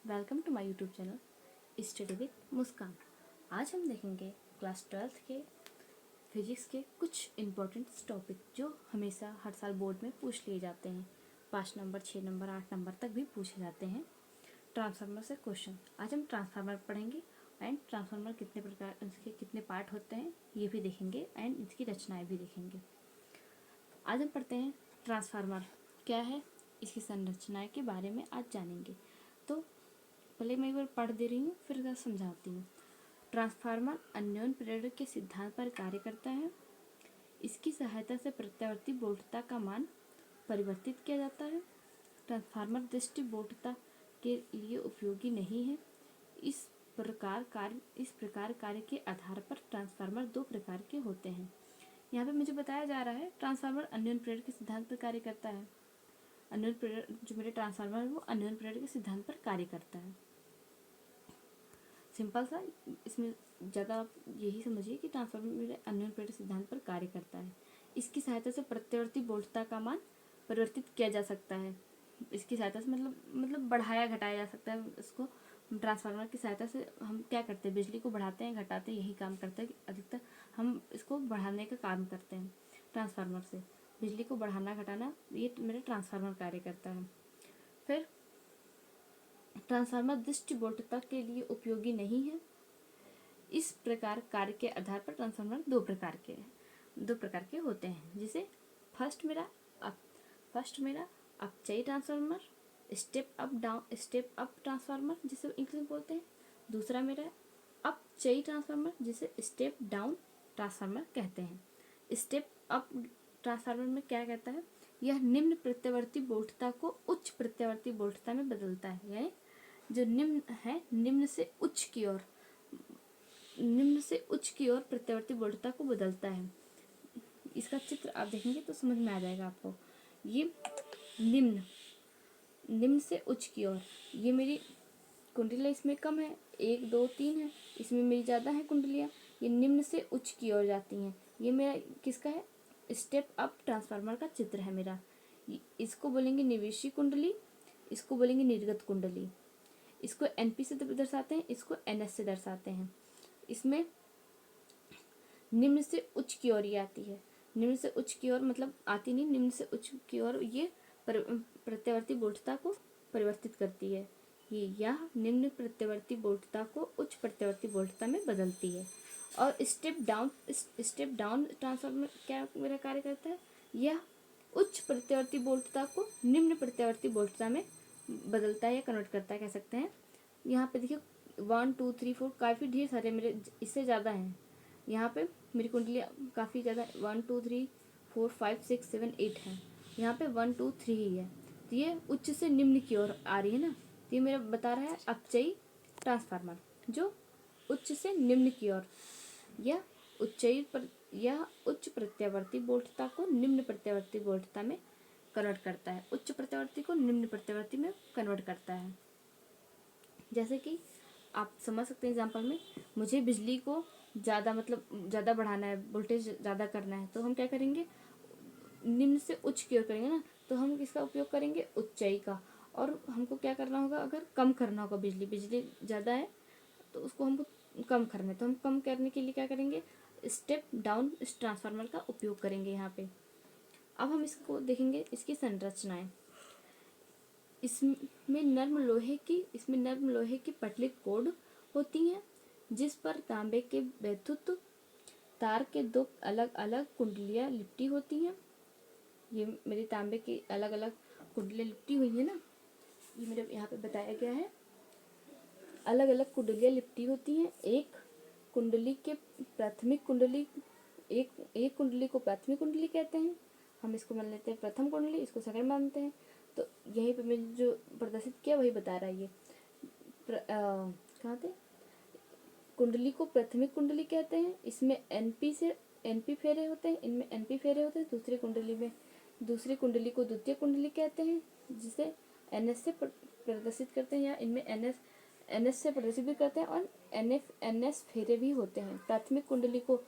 Welcome to my YouTube channel study with Muskan. आज हम देखेंगे क्लास 12th के फिजिक्स के कुछ इम्पोर्टेंट टॉपिक जो हमेशा हर साल बोर्ड में पूछ लिए जाते हैं। 5 नंबर, 6 नंबर, 8 नंबर तक भी पूछे जाते हैं ट्रांसफार्मर से क्वेश्चन। आज हम ट्रांसफार्मर पढ़ेंगे एंड ट्रांसफार्मर कितने प्रकार, इसके कितने पार्ट होते हैं ये भी देखेंगे एंड इसकी रचनाएँ भी देखेंगे। आज हम पढ़ते हैं ट्रांसफार्मर क्या है, इसकी संरचनाएँ के बारे में आज जानेंगे। तो पहले मैं एक बार पढ़ दे रही हूँ फिर समझाती हूँ। ट्रांसफार्मर अन्योन्य प्रेरक के सिद्धांत पर कार्य करता है। इसकी सहायता से प्रत्यावर्ती वोल्टता का मान परिवर्तित किया जाता है। ट्रांसफार्मर दृष्टि वोल्टता के लिए उपयोगी नहीं है। इस प्रकार कार्य के आधार पर ट्रांसफार्मर दो प्रकार के होते हैं। यहाँ पे मुझे बताया जा रहा है ट्रांसफार्मर अन्योन्य प्रेरक के सिद्धांत पर कार्य करता है। अन्योन्य प्रेरक जो मेरे ट्रांसफार्मर है वो अन्योन्य प्रेरक के सिद्धांत पर कार्य करता है। सिंपल सा, इसमें ज़्यादा यही समझिए कि ट्रांसफार्मर मेरे अन्योन्य प्रेरक सिद्धांत पर कार्य करता है। इसकी सहायता से प्रत्यावर्ती वोल्टता का मान परिवर्तित किया जा सकता है। इसकी सहायता से मतलब बढ़ाया घटाया जा सकता है। इसको ट्रांसफार्मर की सहायता से हम क्या करते हैं, बिजली को बढ़ाते हैं घटाते हैं, यही काम करते हैं। अधिकतर हम इसको बढ़ाने का काम करते हैं। ट्रांसफार्मर से बिजली को बढ़ाना घटाना ये मेरा ट्रांसफार्मर कार्य करता है। फिर ट्रांसफार्मर दृष्टि वोल्टता के लिए उपयोगी नहीं है। इस प्रकार कार्य के आधार पर ट्रांसफार्मर दो प्रकार के होते हैं। जिसे फर्स्ट मेरा अपचयी ट्रांसफार्मर, स्टेप अप ट्रांसफार्मर जिसे इंग्लिश में बोलते हैं। दूसरा मेरा अपचयी ट्रांसफार्मर जिसे स्टेप डाउन ट्रांसफार्मर कहते हैं। स्टेप अप ट्रांसफार्मर में क्या कहता है, यह निम्न प्रत्यावर्ती वोल्टता को उच्च प्रत्यावर्ती वोल्टता में बदलता है। यानी जो निम्न है, निम्न से उच्च की ओर प्रत्यावर्ती वोल्टता को बदलता है। इसका चित्र आप देखेंगे तो समझ में आ जाएगा आपको। ये निम्न से उच्च की ओर, ये मेरी कुंडलियाँ इसमें कम है, 1 2 3 है, इसमें मेरी ज़्यादा है कुंडलियाँ। ये निम्न से उच्च की ओर जाती हैं। ये मेरा किसका है, स्टेप अप ट्रांसफार्मर का चित्र है मेरा। इसको बोलेंगे निवेशी कुंडली, इसको बोलेंगे निर्गत कुंडली। इसको एनपी से दर्शाते हैं, इसको एनएस से दर्शाते हैं। इसमें निम्न से उच्च की ओर ये आती है। निम्न से उच्च की ओर मतलब आती नहीं, निम्न से उच्च की ओर ये प्रत्यावर्ती वोल्टता को परिवर्तित करती है। यह निम्न प्रत्यावर्ती वोल्टता को उच्च प्रत्यावर्ती वोल्टता में बदलती है। और स्टेप डाउन ट्रांसफार्मर क्या मेरा कार्य करता है, यह उच्च प्रत्यावर्ती वोल्टता को निम्न प्रत्यावर्ती वोल्टता में बदलता है या कन्वर्ट करता है, कह सकते हैं। यहाँ पे देखिए 1 2 3 4 काफ़ी ढेर सारे मेरे इससे ज़्यादा हैं। यहाँ पे मेरी कुंडलियाँ काफ़ी ज़्यादा 1 2 3 4 5 6 7 8 हैं। यहाँ पे 1 2 3 ही है। तो ये उच्च से निम्न की ओर आ रही है ना। तो ये मेरा बता रहा है अपचयी ट्रांसफार्मर जो उच्च से निम्न की ओर, यह उच्च प्रत्यावर्ती वोल्टता को निम्न प्रत्यावर्ती वोल्टता में कन्वर्ट करता है। उच्च प्रत्यावर्ती को निम्न प्रत्यावर्ती में कन्वर्ट करता है। जैसे कि आप समझ सकते हैं एग्जाम्पल में, मुझे बिजली को ज़्यादा बढ़ाना है, वोल्टेज ज़्यादा करना है, तो हम क्या करेंगे, निम्न से उच्च की ओर करेंगे ना। तो हम किसका उपयोग करेंगे, उच्चई का। और हमको क्या करना होगा, अगर कम करना होगा, बिजली ज़्यादा है तो उसको हमको कम करना है, तो हम कम करने के लिए क्या करेंगे, स्टेप डाउन इस ट्रांसफार्मर का उपयोग करेंगे यहाँ पे। अब हम इसको देखेंगे, इसकी संरचनाएं। इसमें नर्म लोहे की पतली कोड होती हैं जिस पर तांबे के वैद्युत तार के दो अलग अलग कुंडलियाँ लिपटी होती हैं। ये मेरी तांबे की अलग अलग कुंडलियाँ लिपटी हुई है ना, ये मेरे यहाँ पे बताया गया है। अलग अलग कुंडलियाँ लिपटी होती हैं। एक कुंडली को प्राथमिक कुंडली कहते हैं। हम इसको मान लेते हैं प्रथम कुंडली, इसको सेकंड मानते हैं। तो यहीं पे मैंने जो प्रदर्शित किया वही बता रहा है। ये कहाँ थे, कुंडली को प्राथमिक कुंडली कहते हैं। इसमें एनपी फेरे होते हैं, इनमें एनपी फेरे होते हैं। दूसरी कुंडली को द्वितीय कुंडली कहते हैं, जिसे एनएस से प्रदर्शित करते हैं, या इनमें एनएस से प्रदर्शित भी करते हैं, और एनएस फेरे भी होते हैं। प्राथमिक कुंडली को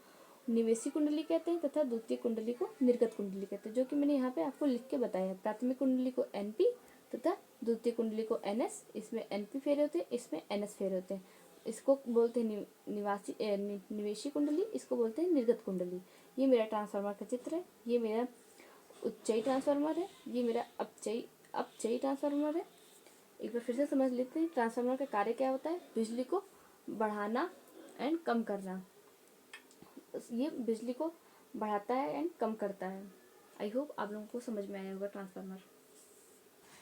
निवेशी कुंडली कहते हैं तथा द्वितीय कुंडली को निर्गत कुंडली कहते हैं, जो कि मैंने यहाँ पे आपको लिख के बताया है। प्राथमिक कुंडली को एनपी तथा द्वितीय कुंडली को NS, इसमें NP फेरे होते हैं, इसमें NS फेरे होते हैं। इसको बोलते हैं निवेशी कुंडली, इसको बोलते हैं निर्गत कुंडली। ये मेरा ट्रांसफार्मर का चित्र है। ये मेरा उच्चयी ट्रांसफार्मर है, ये मेरा अपचयी ट्रांसफार्मर है। एक बार फिर से समझ लेते हैं ट्रांसफार्मर का कार्य क्या होता है। बिजली को बढ़ाना एंड कम करना। ये बिजली को बढ़ाता है एंड कम करता है। आई होप आप लोगों को समझ में आया होगा ट्रांसफार्मर।